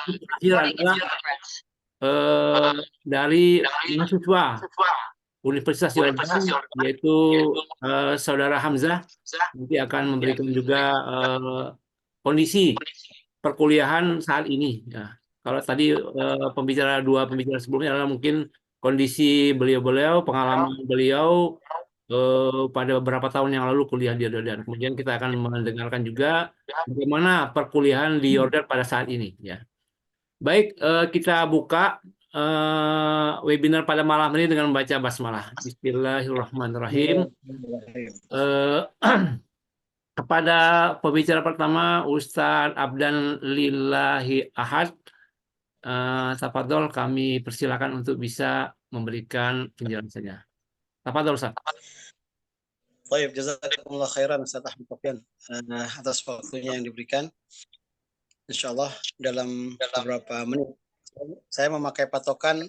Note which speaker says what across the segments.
Speaker 1: terakhir adalah dari mahasiswa Universitas Yordan, yaitu Saudara Hamzah, nanti akan memberikan juga kondisi perkuliahan saat ini. Ya. Kalau tadi dua pembicara sebelumnya adalah mungkin kondisi beliau-beliau, pengalaman beliau pada beberapa tahun yang lalu kuliah di Yordan. Kemudian kita akan mendengarkan juga bagaimana perkuliahan di Yordan pada saat ini. Ya. Baik, kita buka webinar pada malam ini dengan membaca basmalah. Bismillahirrahmanirrahim. Eh, kepada pembicara pertama, Ustadz Abdan Lillahi Ahad. Tafadhol, kami persilakan untuk bisa memberikan penjelasannya. Tafadhol, Ustaz.
Speaker 2: Baik, jazakumullah khairan Ustaz Ahmad Sofyan atas waktunya yang diberikan. Insyaallah dalam beberapa menit saya memakai patokan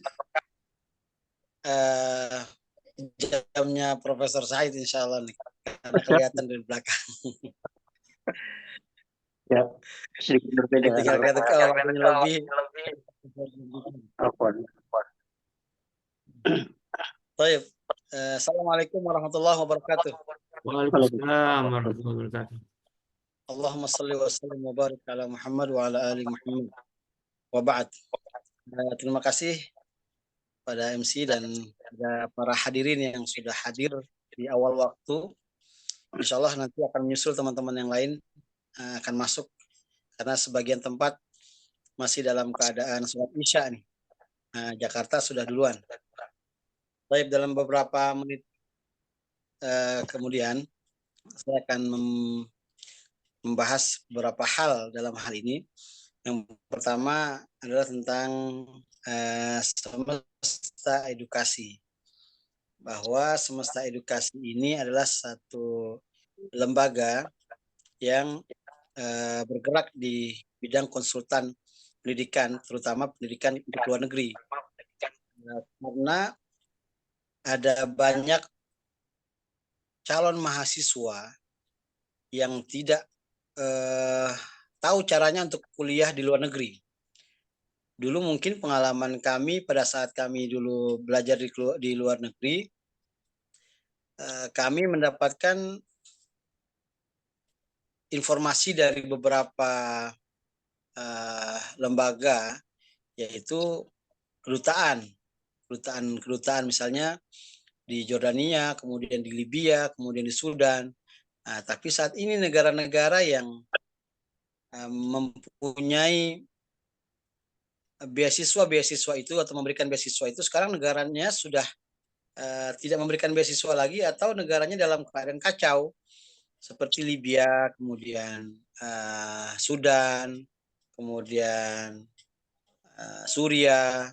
Speaker 2: jamnya Profesor Said insyaallah nih, karena kelihatan dari belakang.
Speaker 3: Ya, sedikit berbeda.
Speaker 2: Tinggal kelihatan kalau lebih. Baik. Assalamualaikum warahmatullahi wabarakatuh.
Speaker 1: Waalaikumsalam warahmatullahi wabarakatuh.
Speaker 2: Allahumma salli wa sallim wa barik ala Muhammad wa ala ali Muhammad. Wa ba'd. Terima kasih pada MC dan pada para hadirin yang sudah hadir di awal waktu. Insya Allah nanti akan menyusul teman-teman yang lain akan masuk karena sebagian tempat masih dalam keadaan sholat isya nih. Jakarta sudah duluan. Baik, dalam beberapa menit kemudian saya akan membahas beberapa hal dalam hal ini. Yang pertama adalah tentang semesta edukasi. Bahwa semesta edukasi ini adalah satu lembaga yang bergerak di bidang konsultan pendidikan, terutama pendidikan di luar negeri. Karena ada banyak calon mahasiswa yang tidak tahu caranya untuk kuliah di luar negeri. Dulu mungkin pengalaman kami pada saat kami dulu belajar di luar negeri, kami mendapatkan informasi dari beberapa lembaga, yaitu kedutaan misalnya di Jordania, kemudian di Libya, kemudian di Sudan. Tapi saat ini negara-negara yang mempunyai beasiswa itu atau memberikan beasiswa itu sekarang negaranya sudah tidak memberikan beasiswa lagi atau negaranya dalam keadaan kacau seperti Libya, kemudian Sudan, kemudian Suriah,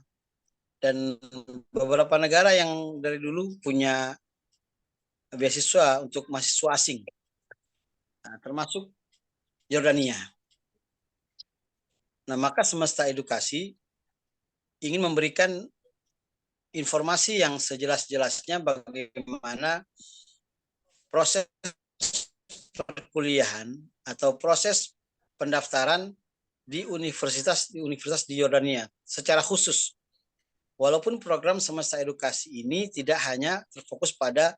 Speaker 2: dan beberapa negara yang dari dulu punya beasiswa untuk mahasiswa asing, termasuk Yordania. Nah, maka semesta edukasi ingin memberikan informasi yang sejelas-jelasnya bagaimana proses perkuliahan atau proses pendaftaran di universitas di Yordania secara khusus. Walaupun program semesta edukasi ini tidak hanya terfokus pada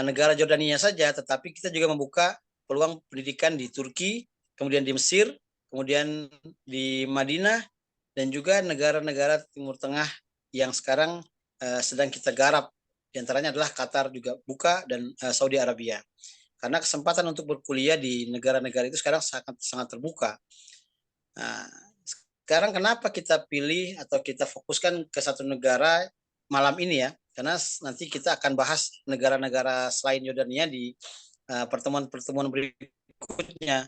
Speaker 2: negara Jordania saja, tetapi kita juga membuka peluang pendidikan di Turki, kemudian di Mesir, kemudian di Madinah, dan juga negara-negara Timur Tengah yang sekarang sedang kita garap. Di antaranya adalah Qatar juga buka dan Saudi Arabia. Karena kesempatan untuk berkuliah di negara-negara itu sekarang sangat terbuka. Nah, sekarang kenapa kita pilih atau kita fokuskan ke satu negara malam ini ya? Karena nanti kita akan bahas negara-negara selain Yordania di pertemuan-pertemuan berikutnya,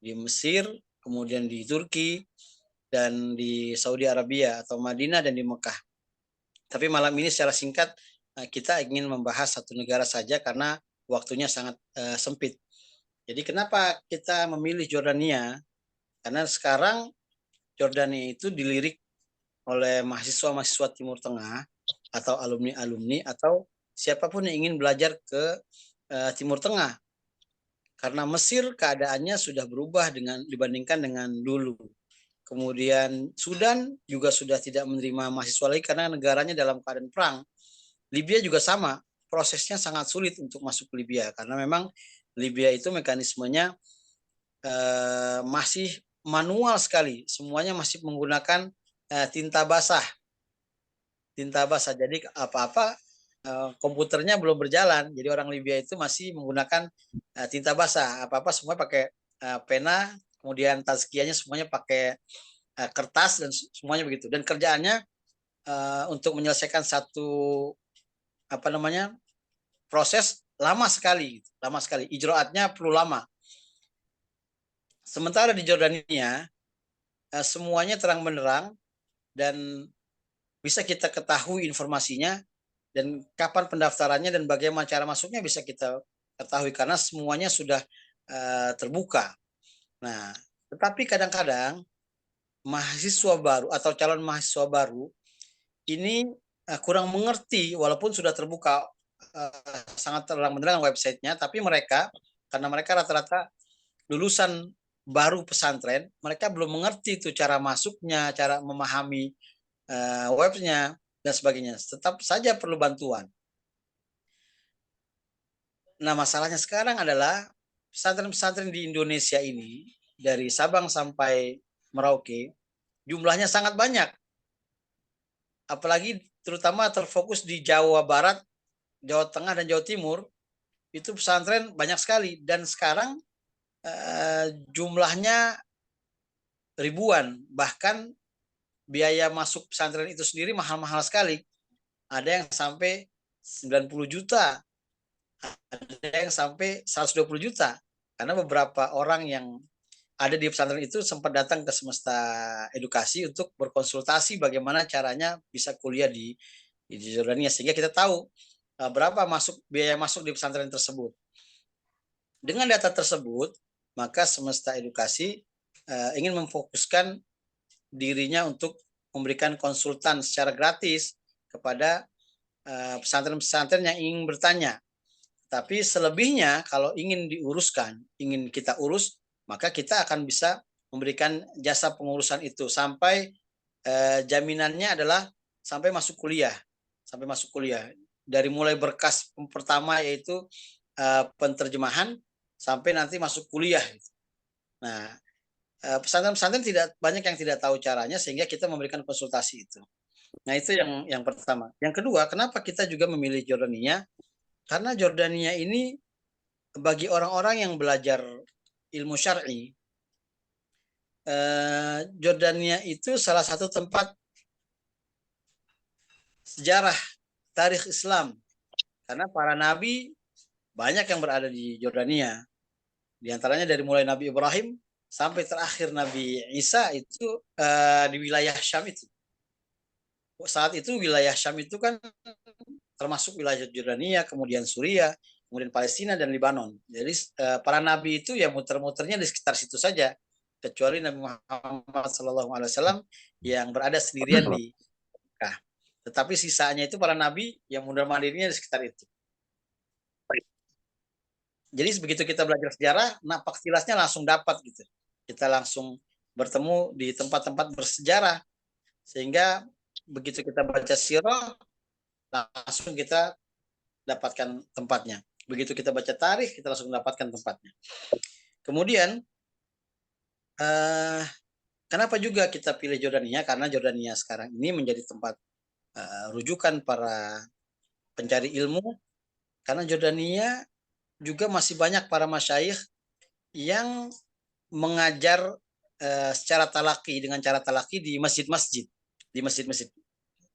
Speaker 2: di Mesir, kemudian di Turki, dan di Saudi Arabia atau Madinah dan di Mekah. Tapi malam ini secara singkat kita ingin membahas satu negara saja karena waktunya sangat sempit. Jadi kenapa kita memilih Jordania? Karena sekarang Jordania itu dilirik oleh mahasiswa-mahasiswa Timur Tengah atau alumni-alumni atau siapapun yang ingin belajar ke Timur Tengah. Karena Mesir keadaannya sudah berubah dibandingkan dengan dulu. Kemudian Sudan juga sudah tidak menerima mahasiswa lagi karena negaranya dalam keadaan perang. Libya juga sama, prosesnya sangat sulit untuk masuk ke Libya karena memang Libya itu mekanismenya masih manual sekali, semuanya masih menggunakan tinta basah. Jadi apa-apa komputernya belum berjalan, jadi orang Libya itu masih menggunakan tinta basah, apa-apa semua pakai pena, kemudian tazkiyahnya semuanya pakai kertas dan semuanya begitu. Dan kerjaannya untuk menyelesaikan satu proses lama sekali. Ijraatnya perlu lama. Sementara di Jordania semuanya terang benderang dan bisa kita ketahui informasinya dan kapan pendaftarannya dan bagaimana cara masuknya bisa kita ketahui karena semuanya sudah terbuka. Nah, tetapi kadang-kadang mahasiswa baru atau calon mahasiswa baru ini kurang mengerti walaupun sudah terbuka sangat terang benderang websitenya, tapi karena mereka rata-rata lulusan baru pesantren, mereka belum mengerti itu cara masuknya, cara memahami webnya dan sebagainya. Tetap saja perlu bantuan. Nah, masalahnya sekarang adalah pesantren-pesantren di Indonesia ini dari Sabang sampai Merauke jumlahnya sangat banyak. Apalagi terutama terfokus di Jawa Barat, Jawa Tengah, dan Jawa Timur, itu pesantren banyak sekali. Dan sekarang jumlahnya ribuan. Bahkan biaya masuk pesantren itu sendiri mahal-mahal sekali. Ada yang sampai 90 juta, ada yang sampai 120 juta. Karena beberapa orang yang ada di pesantren itu sempat datang ke Semesta Edukasi untuk berkonsultasi bagaimana caranya bisa kuliah di Jordania, sehingga kita tahu berapa biaya masuk di pesantren tersebut. Dengan data tersebut, maka Semesta Edukasi ingin memfokuskan dirinya untuk memberikan konsultan secara gratis kepada pesantren-pesantren yang ingin bertanya. Tapi selebihnya kalau ingin diuruskan, ingin kita urus, maka kita akan bisa memberikan jasa pengurusan itu sampai jaminannya adalah sampai masuk kuliah. Dari mulai berkas pertama yaitu penterjemahan sampai nanti masuk kuliah. Nah, pesantren-pesantren banyak yang tidak tahu caranya sehingga kita memberikan konsultasi itu. Nah, itu yang pertama. Yang kedua, kenapa kita juga memilih Jordania? Karena Jordania ini bagi orang-orang yang belajar ilmu syar'i, Jordania itu salah satu tempat sejarah tarikh Islam. Karena para nabi banyak yang berada di Jordania. Di antaranya dari mulai Nabi Ibrahim sampai terakhir Nabi Isa itu di wilayah Syam itu. Saat itu wilayah Syam itu kan termasuk wilayah Jordania, kemudian Suriah, kemudian Palestina dan Lebanon. Jadi para nabi itu ya muter-muternya di sekitar situ saja, kecuali Nabi Muhammad SAW yang berada sendirian di Mekah. Tetapi sisanya itu para nabi yang mundar-mandirnya di sekitar itu. Jadi begitu kita belajar sejarah, napak tilasnya langsung dapat gitu. Kita langsung bertemu di tempat-tempat bersejarah, sehingga begitu kita baca sirah langsung kita dapatkan tempatnya. Begitu kita baca tarikh, kita langsung dapatkan tempatnya. Kemudian, kenapa juga kita pilih Jordania? Karena Jordania sekarang ini menjadi tempat rujukan para pencari ilmu. Karena Jordania juga masih banyak para masyayikh yang mengajar secara talaki, dengan cara talaki di masjid-masjid.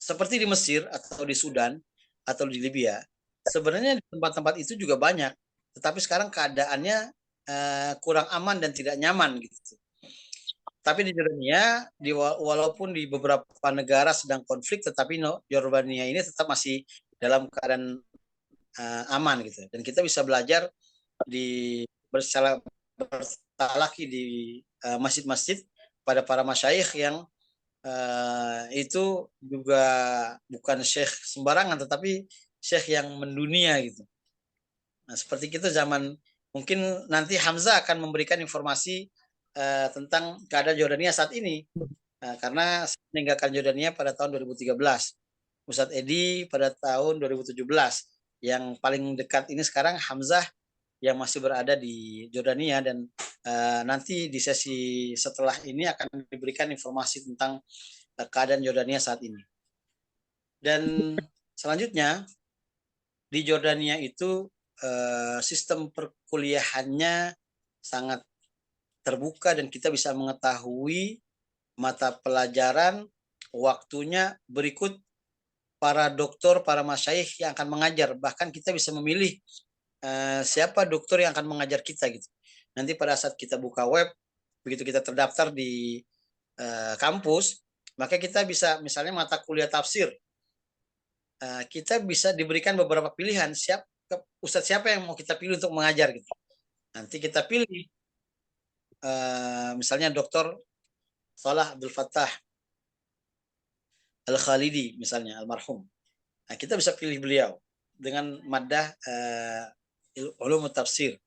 Speaker 2: Seperti di Mesir atau di Sudan atau di Libya. Sebenarnya di tempat-tempat itu juga banyak, tetapi sekarang keadaannya kurang aman dan tidak nyaman gitu. Tapi di Jordania, walaupun di beberapa negara sedang konflik, tetapi Jordania ini tetap masih dalam keadaan aman gitu. Dan kita bisa belajar bertalaki di masjid-masjid pada para masyayikh yang itu juga bukan syekh sembarangan, tetapi syekh yang mendunia gitu. Nah, seperti itu mungkin nanti Hamzah akan memberikan informasi tentang keadaan Jordania saat ini. Karena saya meninggalkan Jordania pada tahun 2013. Ustadz Edi pada tahun 2017. Yang paling dekat ini sekarang Hamzah yang masih berada di Jordania, dan nanti di sesi setelah ini akan diberikan informasi tentang keadaan Jordania saat ini. Dan selanjutnya di Jordania itu sistem perkuliahannya sangat terbuka dan kita bisa mengetahui mata pelajaran waktunya berikut para dokter, para masyayikh yang akan mengajar. Bahkan kita bisa memilih siapa dokter yang akan mengajar kita gitu. Nanti pada saat kita buka web, begitu kita terdaftar di kampus, maka kita bisa misalnya mata kuliah tafsir. Kita bisa diberikan beberapa pilihan, ustadz siapa yang mau kita pilih untuk mengajar gitu. Nanti kita pilih misalnya Dr. Salah Abdul Fattah Al-Khalidi misalnya, almarhum. Nah, kita bisa pilih beliau dengan maddah ulum tafsir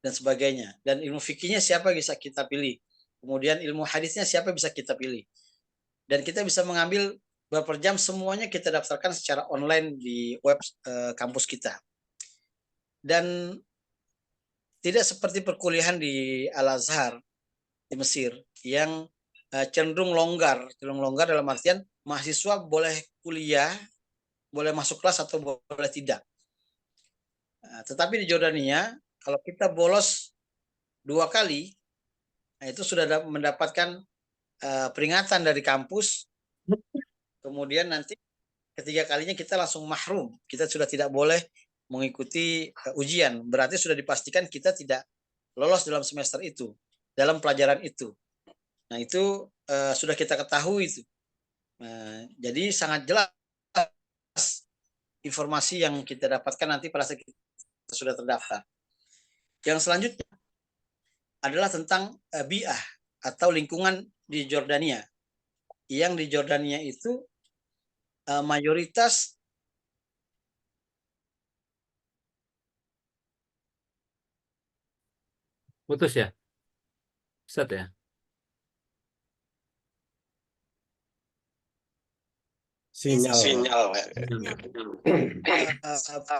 Speaker 2: dan sebagainya. Dan ilmu fikihnya siapa bisa kita pilih. Kemudian ilmu hadisnya siapa bisa kita pilih. Dan kita bisa mengambil berapa jam, semuanya kita daftarkan secara online di web kampus kita. Dan tidak seperti perkuliahan di Al-Azhar di Mesir yang cenderung longgar dalam artian mahasiswa boleh kuliah, boleh masuk kelas atau boleh tidak. Tetapi di Jordania kalau kita bolos 2 kali, itu sudah mendapatkan peringatan dari kampus. Kemudian nanti ketiga kalinya kita langsung mahrum, kita sudah tidak boleh mengikuti ujian. Berarti sudah dipastikan kita tidak lolos dalam semester itu, dalam pelajaran itu. Nah itu sudah kita ketahui itu. Jadi sangat jelas informasi yang kita dapatkan nanti pada saat kita sudah terdaftar. Yang selanjutnya adalah tentang bi'ah atau lingkungan di Jordania. Yang di Jordania itu mayoritas
Speaker 1: Putus ya, Ustaz ya.
Speaker 4: Sinyal.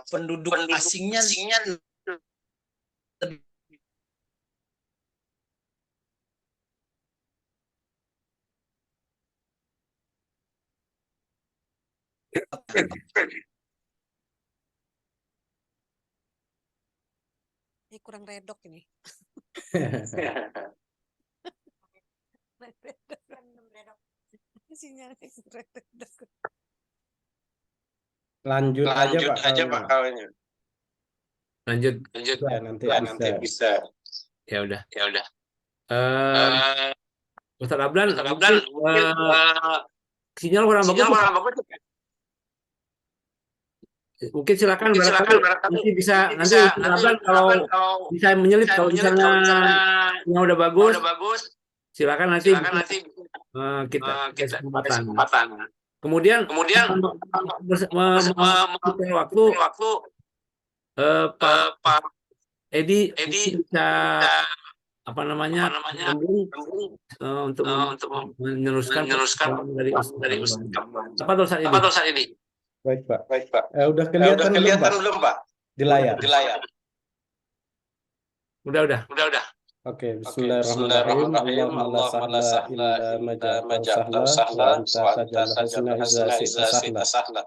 Speaker 2: penduduk asingnya
Speaker 5: Ini kurang redok ini. Sinyalnya kurang redok.
Speaker 4: Lanjut aja Pak kawinnya.
Speaker 1: Lanjut.
Speaker 4: Ya nanti bisa.
Speaker 1: Ya udah. Ustaz Abdan, mungkin sinyal kurang bagus. Mungkin silakan barangkali nanti bisa Ustaz Abdan kalau bisa menyelip, kalau misalnya yang udah bagus, silakan nanti kita kasih kesempatan. Kemudian waktu Pak Edi bisa nyambung untuk meneruskan dari Ustaz. Apa tuh saat ini?
Speaker 4: Baik Pak. Udah kelihatan belum Pak? Di layar.
Speaker 1: Udah.
Speaker 4: Oke, bismillahirrahmanirrahim. Allahumma la sahla illa ma ja'altahu sahla wa anta taj'alul husna idza syi'ta sahla.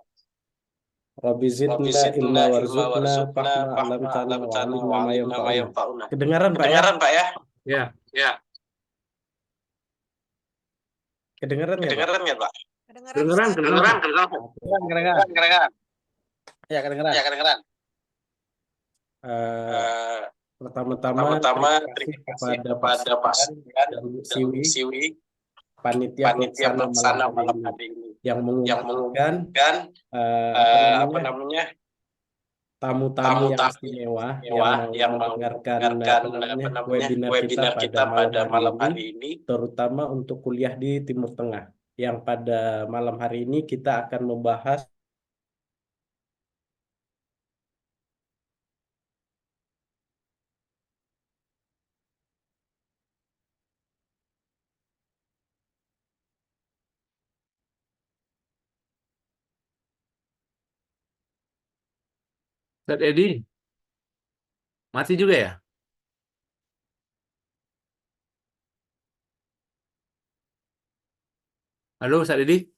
Speaker 4: Rabbi zidna ilma warzuqna fahma 'allamtana wa 'allimna ma yanfa'una. Kedengaran Pak ya?
Speaker 1: Ya.
Speaker 4: Kedengaran nggak Pak?
Speaker 1: Kedengaran.
Speaker 2: ya kedengeran.
Speaker 4: Pertama-tama terima kasih kepada Pak dan Siwi panitia pelaksana malam hari ini yang mengumumkan tamu-tamu yang istimewa yang mendengarkan webinar kita pada malam hari ini, terutama untuk kuliah di Timur Tengah, yang pada malam hari ini kita akan membahas
Speaker 1: Ustaz Edi, mati juga ya? Halo, Ustaz Edi?